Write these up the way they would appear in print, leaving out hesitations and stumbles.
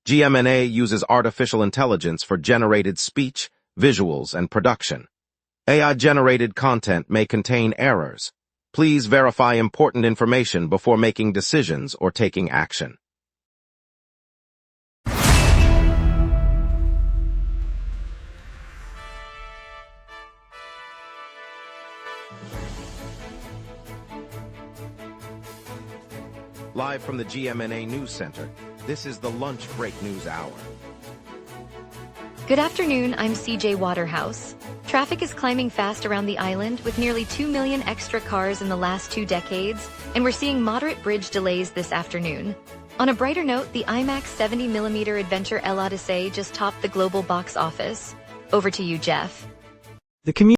GMNA uses artificial intelligence for generated speech, visuals, and production. AI-generated content may contain errors. Please verify important information before making decisions or taking action. Live from the GMNA News Center, this is the Lunch Break News Hour. Good afternoon, I'm CJ Waterhouse. Traffic is climbing fast around the island with nearly 2 million extra cars in the last 2 decades, and we're seeing moderate bridge delays this afternoon. On a brighter note, the IMAX 70mm adventure L'Odyssey just topped the global box office. Over to you, Jeff. The community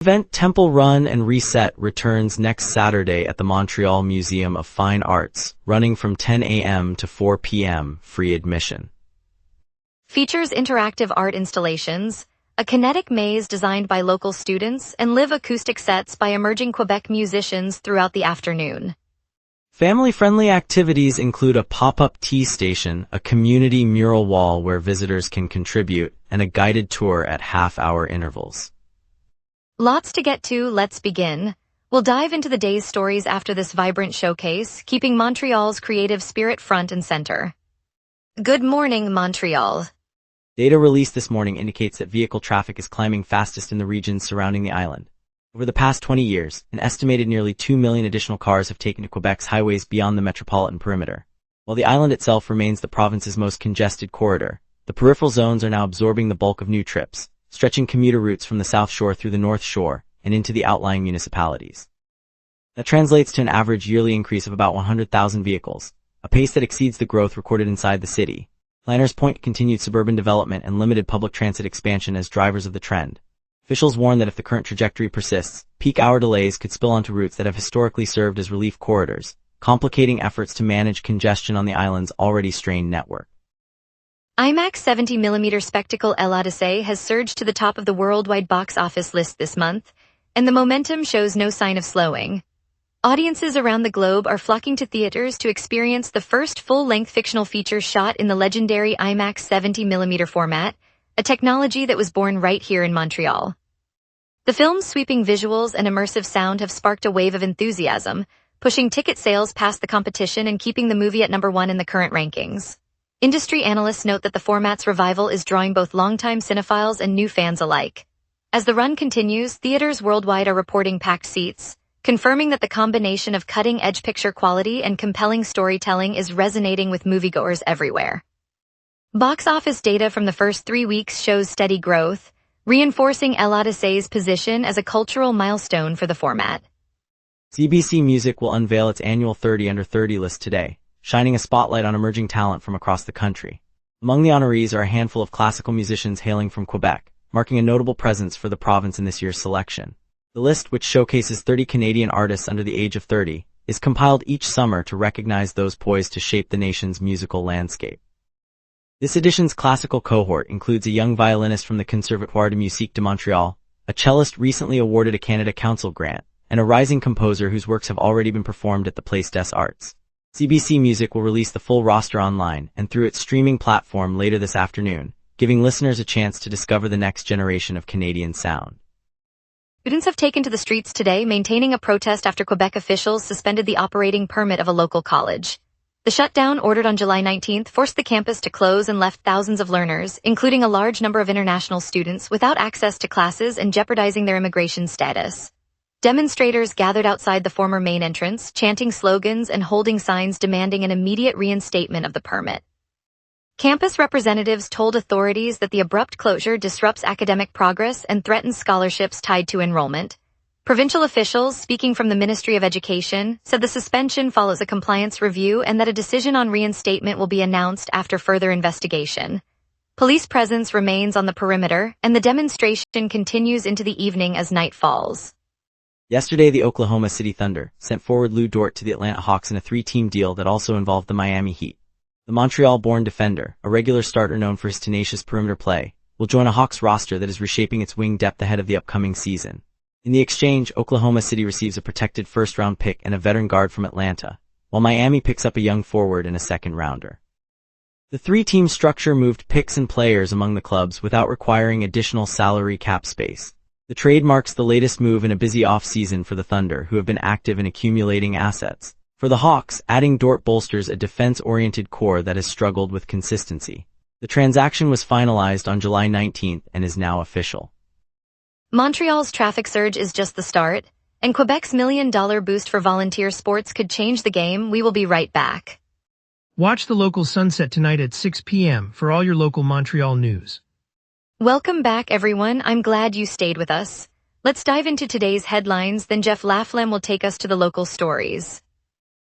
event Temple Run and Reset returns next Saturday at the Montreal Museum of Fine Arts, running from 10 a.m. to 4 p.m., free admission. Features interactive art installations, a kinetic maze designed by local students, and live acoustic sets by emerging Quebec musicians throughout the afternoon. Family-friendly activities include a pop-up tea station, a community mural wall where visitors can contribute, and a guided tour at half-hour intervals. Lots to get to, let's begin. We'll dive into the day's stories after this vibrant showcase, keeping Montreal's creative spirit front and center. Good morning, Montreal. Data released this morning indicates that vehicle traffic is climbing fastest in the regions surrounding the island. Over the past 20 years, an estimated nearly 2 million additional cars have taken to Quebec's highways beyond the metropolitan perimeter. While the island itself remains the province's most congested corridor, the peripheral zones are now absorbing the bulk of new trips, stretching commuter routes from the South Shore through the North Shore and into the outlying municipalities. That translates to an average yearly increase of about 100,000 vehicles, a pace that exceeds the growth recorded inside the city. Planners point to continued suburban development and limited public transit expansion as drivers of the trend. Officials warn that if the current trajectory persists, peak hour delays could spill onto routes that have historically served as relief corridors, complicating efforts to manage congestion on the island's already strained network. IMAX 70mm spectacle L'Odyssey has surged to the top of the worldwide box office list this month, and the momentum shows no sign of slowing. Audiences around the globe are flocking to theaters to experience the first full-length fictional feature shot in the legendary IMAX 70mm format, a technology that was born right here in Montreal. The film's sweeping visuals and immersive sound have sparked a wave of enthusiasm, pushing ticket sales past the competition and keeping the movie at #1 in the current rankings. Industry analysts note that the format's revival is drawing both longtime cinephiles and new fans alike. As the run continues, theaters worldwide are reporting packed seats, confirming that the combination of cutting-edge picture quality and compelling storytelling is resonating with moviegoers everywhere. Box office data from the first 3 weeks shows steady growth, reinforcing L'Odyssey's position as a cultural milestone for the format. CBC Music will unveil its annual 30 Under 30 list today, shining a spotlight on emerging talent from across the country. Among the honorees are a handful of classical musicians hailing from Quebec, marking a notable presence for the province in this year's selection. The list, which showcases 30 Canadian artists under the age of 30, is compiled each summer to recognize those poised to shape the nation's musical landscape. This edition's classical cohort includes a young violinist from the Conservatoire de Musique de Montreal, a cellist recently awarded a Canada Council grant, and a rising composer whose works have already been performed at the Place des Arts. CBC Music will release the full roster online and through its streaming platform later this afternoon, giving listeners a chance to discover the next generation of Canadian sound. Students have taken to the streets today, maintaining a protest after Quebec officials suspended the operating permit of a local college. The shutdown, ordered on July 19th, forced the campus to close and left thousands of learners, including a large number of international students, without access to classes and jeopardizing their immigration status. Demonstrators gathered outside the former main entrance, chanting slogans and holding signs demanding an immediate reinstatement of the permit. Campus representatives told authorities that the abrupt closure disrupts academic progress and threatens scholarships tied to enrollment. Provincial officials, speaking from the Ministry of Education, said the suspension follows a compliance review and that a decision on reinstatement will be announced after further investigation. Police presence remains on the perimeter, and the demonstration continues into the evening as night falls. Yesterday, the Oklahoma City Thunder sent forward Lou Dort to the Atlanta Hawks in a 3-team deal that also involved the Miami Heat. The Montreal-born defender, a regular starter known for his tenacious perimeter play, will join a Hawks roster that is reshaping its wing depth ahead of the upcoming season. In the exchange, Oklahoma City receives a protected first-round pick and a veteran guard from Atlanta, while Miami picks up a young forward and a second-rounder. The three-team structure moved picks and players among the clubs without requiring additional salary cap space. The trade marks the latest move in a busy off-season for the Thunder, who have been active in accumulating assets. For the Hawks, adding Dort bolsters a defense-oriented core that has struggled with consistency. The transaction was finalized on July 19th and is now official. Montreal's traffic surge is just the start, and Quebec's $1 million boost for volunteer sports could change the game. We will be right back. Watch the local sunset tonight at 6 p.m. for all your local Montreal news. Welcome back, everyone. I'm glad you stayed with us. Let's dive into today's headlines, then Jeff Laflamme will take us to the local stories.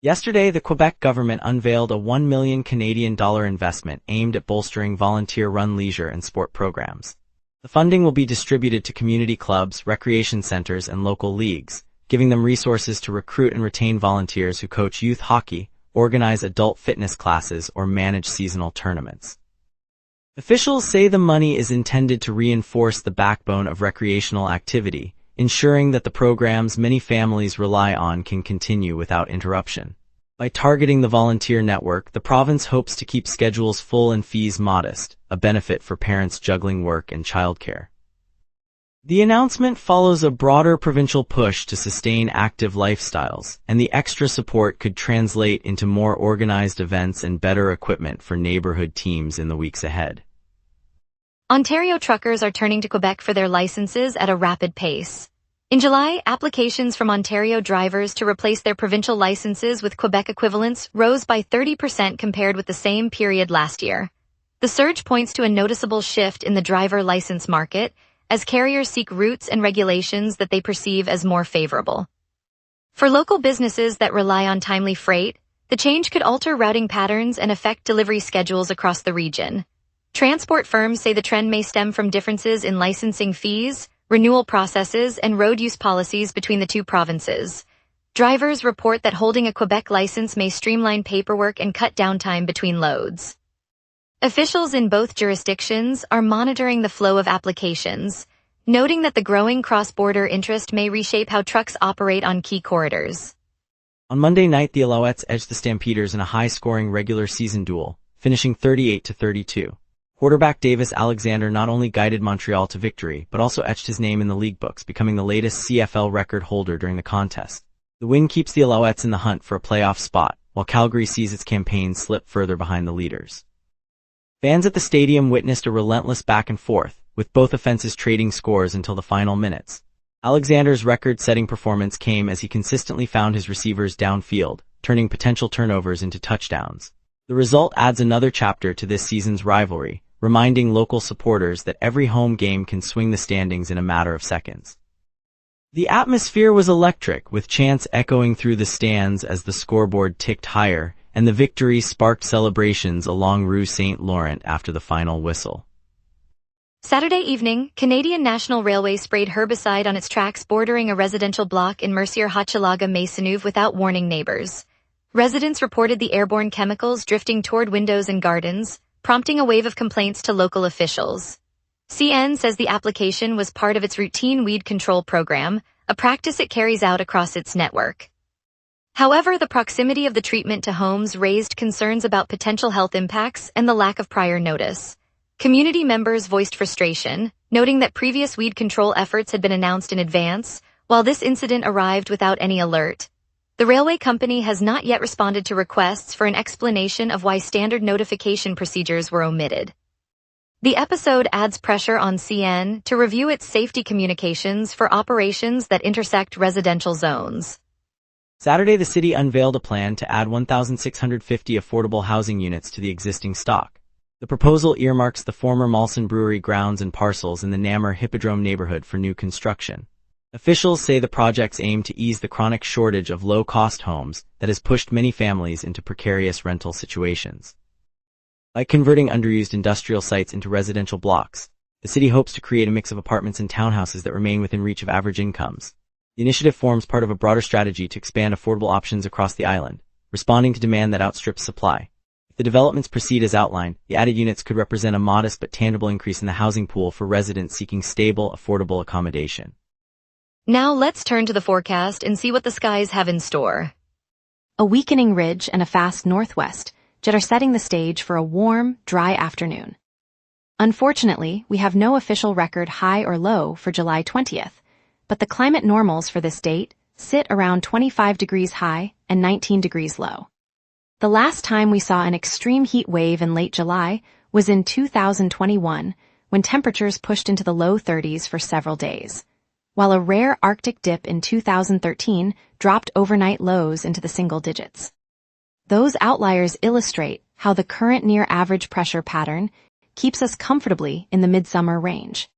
Yesterday, the Quebec government unveiled a $1 million Canadian investment aimed at bolstering volunteer-run leisure and sport programs. The funding will be distributed to community clubs, recreation centers, and local leagues, giving them resources to recruit and retain volunteers who coach youth hockey, organize adult fitness classes, or manage seasonal tournaments. Officials say the money is intended to reinforce the backbone of recreational activity, ensuring that the programs many families rely on can continue without interruption. By targeting the volunteer network, the province hopes to keep schedules full and fees modest, a benefit for parents juggling work and childcare. The announcement follows a broader provincial push to sustain active lifestyles, and the extra support could translate into more organized events and better equipment for neighborhood teams in the weeks ahead. Ontario truckers are turning to Quebec for their licenses at a rapid pace. In July, applications from Ontario drivers to replace their provincial licenses with Quebec equivalents rose by 30% compared with the same period last year. The surge points to a noticeable shift in the driver license market, as carriers seek routes and regulations that they perceive as more favorable. For local businesses that rely on timely freight, the change could alter routing patterns and affect delivery schedules across the region. Transport firms say the trend may stem from differences in licensing fees, renewal processes, and road use policies between the two provinces. Drivers report that holding a Quebec license may streamline paperwork and cut downtime between loads. Officials in both jurisdictions are monitoring the flow of applications, noting that the growing cross-border interest may reshape how trucks operate on key corridors. On Monday night, the Alouettes edged the Stampeders in a high-scoring regular season duel, finishing 38-32. Quarterback Davis Alexander not only guided Montreal to victory, but also etched his name in the league books, becoming the latest CFL record holder during the contest. The win keeps the Alouettes in the hunt for a playoff spot, while Calgary sees its campaign slip further behind the leaders. Fans at the stadium witnessed a relentless back and forth, with both offenses trading scores until the final minutes. Alexander's record-setting performance came as he consistently found his receivers downfield, turning potential turnovers into touchdowns. The result adds another chapter to this season's rivalry, reminding local supporters that every home game can swing the standings in a matter of seconds. The atmosphere was electric, with chants echoing through the stands as the scoreboard ticked higher, and the victory sparked celebrations along Rue St. Laurent after the final whistle. Saturday evening, Canadian National Railway sprayed herbicide on its tracks bordering a residential block in Mercier-Hochelaga-Maisonneuve without warning neighbors. Residents reported the airborne chemicals drifting toward windows and gardens, prompting a wave of complaints to local officials. CN says the application was part of its routine weed control program, a practice it carries out across its network. However, the proximity of the treatment to homes raised concerns about potential health impacts and the lack of prior notice. Community members voiced frustration, noting that previous weed control efforts had been announced in advance, while this incident arrived without any alert. The railway company has not yet responded to requests for an explanation of why standard notification procedures were omitted. The episode adds pressure on CN to review its safety communications for operations that intersect residential zones. Saturday, the city unveiled a plan to add 1,650 affordable housing units to the existing stock. The proposal earmarks the former Molson Brewery grounds and parcels in the Namur Hippodrome neighborhood for new construction. Officials say the projects aim to ease the chronic shortage of low-cost homes that has pushed many families into precarious rental situations. By converting underused industrial sites into residential blocks, the city hopes to create a mix of apartments and townhouses that remain within reach of average incomes. The initiative forms part of a broader strategy to expand affordable options across the island, responding to demand that outstrips supply. If the developments proceed as outlined, the added units could represent a modest but tangible increase in the housing pool for residents seeking stable, affordable accommodation. Now let's turn to the forecast and see what the skies have in store. A weakening ridge and a fast northwest, Jet are setting the stage for a warm, dry afternoon. Unfortunately, we have no official record high or low for July 20th, but the climate normals for this date sit around 25 degrees high and 19 degrees low. The last time we saw an extreme heat wave in late July was in 2021, when temperatures pushed into the low 30s for several days, while a rare Arctic dip in 2013 dropped overnight lows into the single digits. Those outliers illustrate how the current near-average pressure pattern keeps us comfortably in the midsummer range.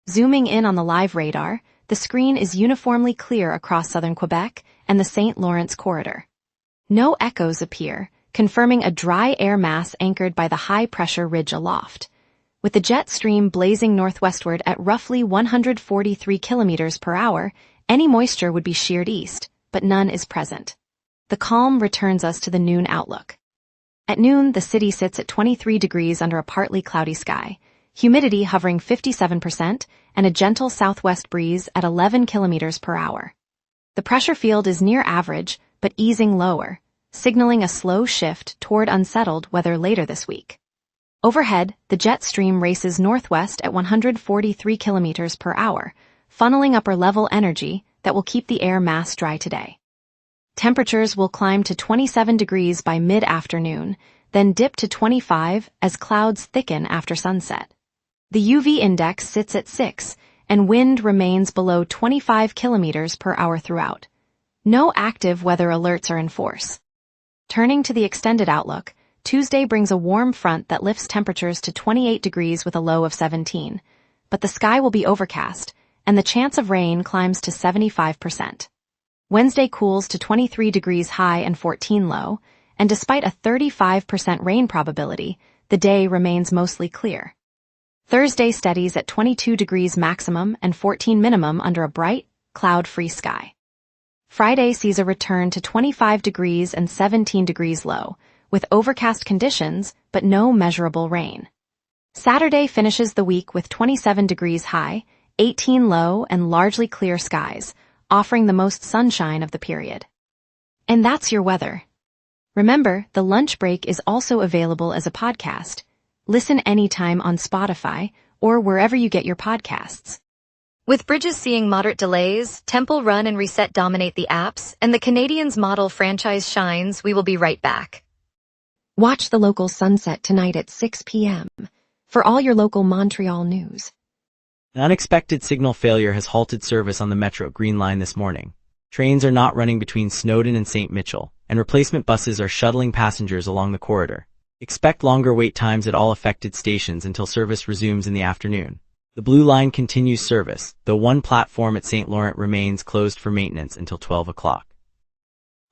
Zooming in on the live radar, the screen is uniformly clear across southern Quebec and the St. Lawrence corridor. No echoes appear, confirming a dry air mass anchored by the high-pressure ridge aloft. With the jet stream blazing northwestward at roughly 143 kilometers per hour, any moisture would be sheared east, but none is present. The calm returns us to the noon outlook. At noon, the city sits at 23 degrees under a partly cloudy sky, humidity hovering 57%, and a gentle southwest breeze at 11 kilometers per hour. The pressure field is near average, but easing lower, signaling a slow shift toward unsettled weather later this week. Overhead, the jet stream races northwest at 143 kilometers per hour, funneling upper-level energy that will keep the air mass dry today. Temperatures will climb to 27 degrees by mid-afternoon, then dip to 25 as clouds thicken after sunset. The UV index sits at 6, and wind remains below 25 kilometers per hour throughout. No active weather alerts are in force. Turning to the extended outlook, Tuesday brings a warm front that lifts temperatures to 28 degrees with a low of 17, but the sky will be overcast, and the chance of rain climbs to 75%. Wednesday cools to 23 degrees high and 14 low, and despite a 35% rain probability, the day remains mostly clear. Thursday steadies at 22 degrees maximum and 14 minimum under a bright, cloud-free sky. Friday sees a return to 25 degrees and 17 degrees low, with overcast conditions but no measurable rain. Saturday finishes the week with 27 degrees high, 18 low, and largely clear skies, offering the most sunshine of the period. And that's your weather. Remember, the lunch break is also available as a podcast. Listen anytime on Spotify or wherever you get your podcasts. With bridges seeing moderate delays, Temple Run and Reset dominate the apps, and the Canadiens model franchise shines. We will be right back. Watch the local sunset tonight at 6 p.m. for all your local Montreal news. An unexpected signal failure has halted service on the Metro Green Line this morning. Trains are not running between Snowden and St. Mitchell, and replacement buses are shuttling passengers along the corridor. Expect longer wait times at all affected stations until service resumes in the afternoon. The Blue Line continues service, though one platform at St. Laurent remains closed for maintenance until 12 o'clock.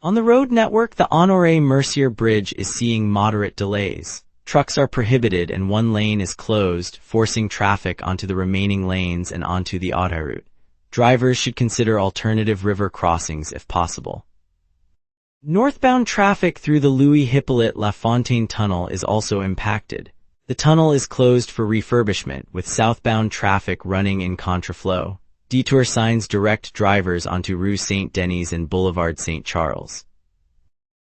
On the road network, the Honoré-Mercier Bridge is seeing moderate delays. Trucks are prohibited and one lane is closed, forcing traffic onto the remaining lanes and onto the autoroute. Drivers should consider alternative river crossings if possible. Northbound traffic through the Louis-Hippolyte Lafontaine Tunnel is also impacted. The tunnel is closed for refurbishment, with southbound traffic running in contraflow. Detour signs direct drivers onto Rue Saint-Denis and Boulevard St. Charles.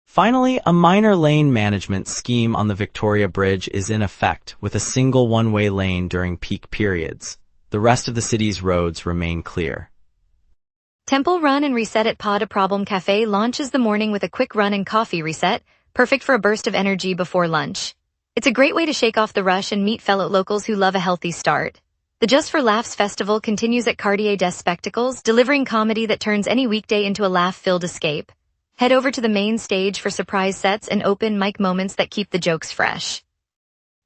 Finally, a minor lane management scheme on the Victoria Bridge is in effect, with a single one-way lane during peak periods. The rest of the city's roads remain clear. Temple Run and Reset at Pas de Problem Café launches the morning with a quick run and coffee reset, perfect for a burst of energy before lunch. It's a great way to shake off the rush and meet fellow locals who love a healthy start. The Just for Laughs festival continues at Cartier des Spectacles, delivering comedy that turns any weekday into a laugh-filled escape. Head over to the main stage for surprise sets and open mic moments that keep the jokes fresh.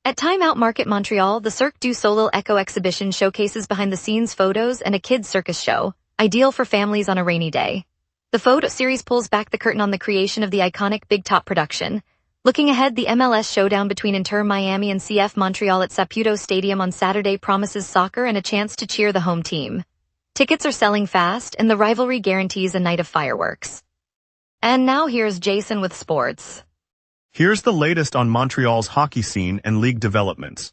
At Time Out Market Montreal, the Cirque du Soleil Echo exhibition showcases behind-the-scenes photos and a kids' circus show, ideal for families on a rainy day. The photo series pulls back the curtain on the creation of the iconic Big Top production. Looking ahead, the MLS showdown between Inter Miami and CF Montreal at Saputo Stadium on Saturday promises soccer and a chance to cheer the home team. Tickets are selling fast, and the rivalry guarantees a night of fireworks. And now here's Jason with sports. Here's the latest on Montreal's hockey scene and league developments.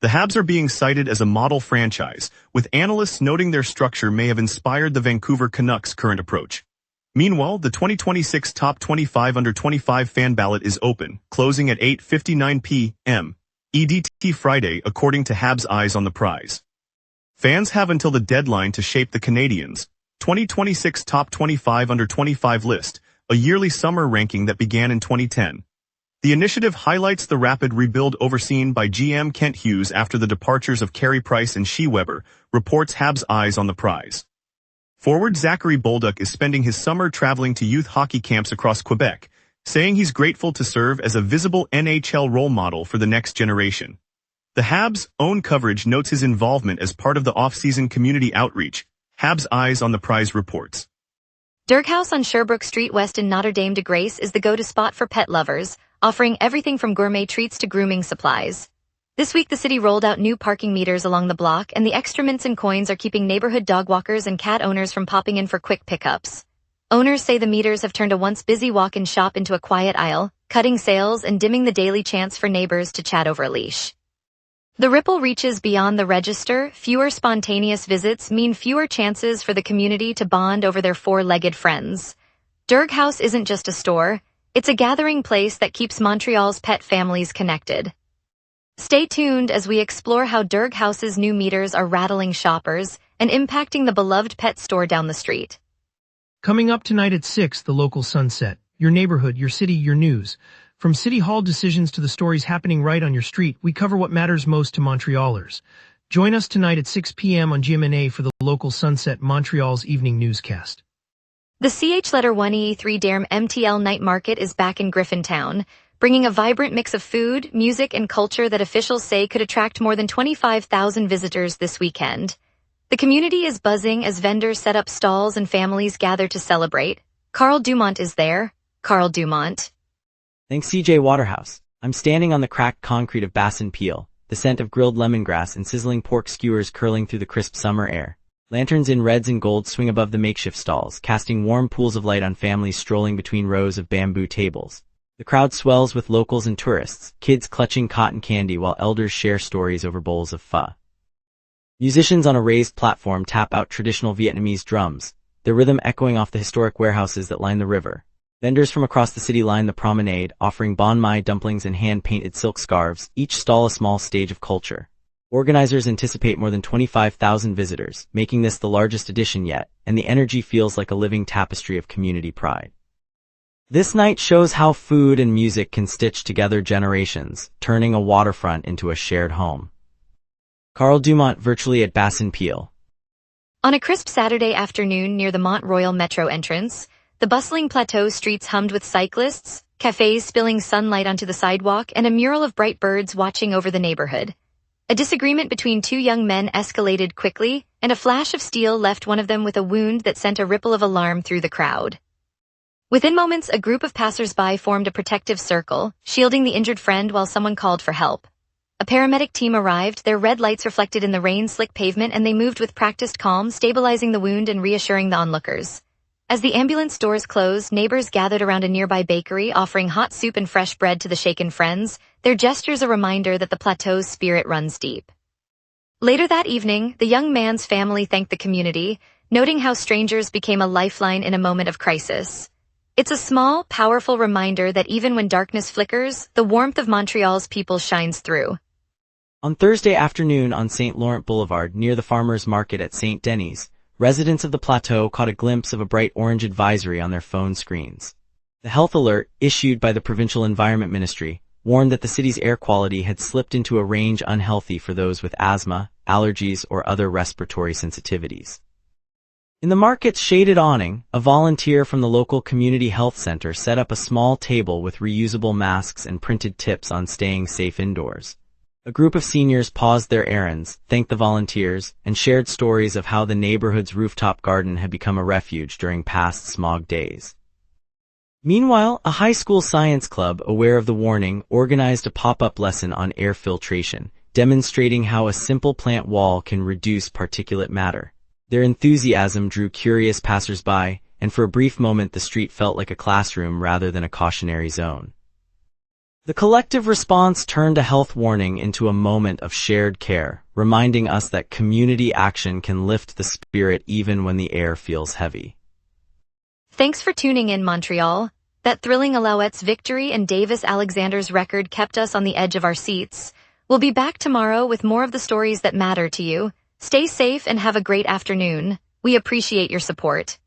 The Habs are being cited as a model franchise, with analysts noting their structure may have inspired the Vancouver Canucks' current approach. Meanwhile, the 2026 Top 25 Under 25 fan ballot is open, closing at 8:59 p.m. EDT Friday, according to Habs Eyes on the Prize. Fans have until the deadline to shape the Canadiens' 2026 Top 25 Under 25 list, a yearly summer ranking that began in 2010. The initiative highlights the rapid rebuild overseen by GM Kent Hughes after the departures of Carey Price and Shea Weber, reports Habs Eyes on the Prize. Forward Zachary Bolduc is spending his summer traveling to youth hockey camps across Quebec, saying he's grateful to serve as a visible NHL role model for the next generation. The Habs' own coverage notes his involvement as part of the off-season community outreach. Habs Eyes on the Prize reports. Waterhouse on Sherbrooke Street West in Notre Dame de Grace is the go-to spot for pet lovers, offering everything from gourmet treats to grooming supplies. This week the city rolled out new parking meters along the block, and the extra mints and coins are keeping neighborhood dog walkers and cat owners from popping in for quick pickups. Owners say the meters have turned a once busy walk-in shop into a quiet aisle, cutting sales and dimming the daily chance for neighbors to chat over a leash. The ripple reaches beyond the register. Fewer spontaneous visits mean fewer chances for the community to bond over their four-legged friends. Waterhouse isn't just a store, it's a gathering place that keeps Montreal's pet families connected. Stay tuned as we explore how Waterhouse's new meters are rattling shoppers and impacting the beloved pet store down the street. Coming up tonight at 6, the local sunset. Your neighborhood, your city, your news. From City Hall decisions to the stories happening right on your street, we cover what matters most to Montrealers. Join us tonight at 6 p.m. on GMNA for the local sunset, Montreal's evening newscast. The CH1E3 Derm MTL Night Market is back in Griffintown, bringing a vibrant mix of food, music, and culture that officials say could attract more than 25,000 visitors this weekend. The community is buzzing as vendors set up stalls and families gather to celebrate. Carl Dumont is there. Carl Dumont. Thanks CJ Waterhouse. I'm standing on the cracked concrete of Bassin Peel, the scent of grilled lemongrass and sizzling pork skewers curling through the crisp summer air. Lanterns in reds and gold swing above the makeshift stalls, casting warm pools of light on families strolling between rows of bamboo tables. The crowd swells with locals and tourists, kids clutching cotton candy while elders share stories over bowls of pho. Musicians on a raised platform tap out traditional Vietnamese drums, their rhythm echoing off the historic warehouses that line the river. Vendors from across the city line the promenade, offering banh mi dumplings and hand-painted silk scarves, each stall a small stage of culture. Organizers anticipate more than 25,000 visitors, making this the largest edition yet, and the energy feels like a living tapestry of community pride. This night shows how food and music can stitch together generations, turning a waterfront into a shared home. Carl Dumont virtually at Bassin Peel. On a crisp Saturday afternoon near the Mont Royal Metro entrance, the bustling plateau streets hummed with cyclists, cafes spilling sunlight onto the sidewalk, and a mural of bright birds watching over the neighborhood. A disagreement between two young men escalated quickly, and a flash of steel left one of them with a wound that sent a ripple of alarm through the crowd. Within moments, a group of passers-by formed a protective circle, shielding the injured friend while someone called for help. A paramedic team arrived, their red lights reflected in the rain-slick pavement, and they moved with practiced calm, stabilizing the wound and reassuring the onlookers. As the ambulance doors closed, neighbors gathered around a nearby bakery, offering hot soup and fresh bread to the shaken friends, their gestures a reminder that the plateau's spirit runs deep. Later that evening, the young man's family thanked the community, noting how strangers became a lifeline in a moment of crisis. It's a small, powerful reminder that even when darkness flickers, the warmth of Montreal's people shines through. On Thursday afternoon on St. Laurent Boulevard near the farmers' market at St. Denis, residents of the plateau caught a glimpse of a bright orange advisory on their phone screens. The health alert, issued by the Provincial Environment Ministry, warned that the city's air quality had slipped into a range unhealthy for those with asthma, allergies, or other respiratory sensitivities. In the market's shaded awning, a volunteer from the local community health center set up a small table with reusable masks and printed tips on staying safe indoors. A group of seniors paused their errands, thanked the volunteers, and shared stories of how the neighborhood's rooftop garden had become a refuge during past smog days. Meanwhile, a high school science club, aware of the warning, organized a pop-up lesson on air filtration, demonstrating how a simple plant wall can reduce particulate matter. Their enthusiasm drew curious passers-by, and for a brief moment the street felt like a classroom rather than a cautionary zone. The collective response turned a health warning into a moment of shared care, reminding us that community action can lift the spirit even when the air feels heavy. Thanks for tuning in, Montreal. That thrilling Alouettes victory and Davis Alexander's record kept us on the edge of our seats. We'll be back tomorrow with more of the stories that matter to you. Stay safe and have a great afternoon. We appreciate your support.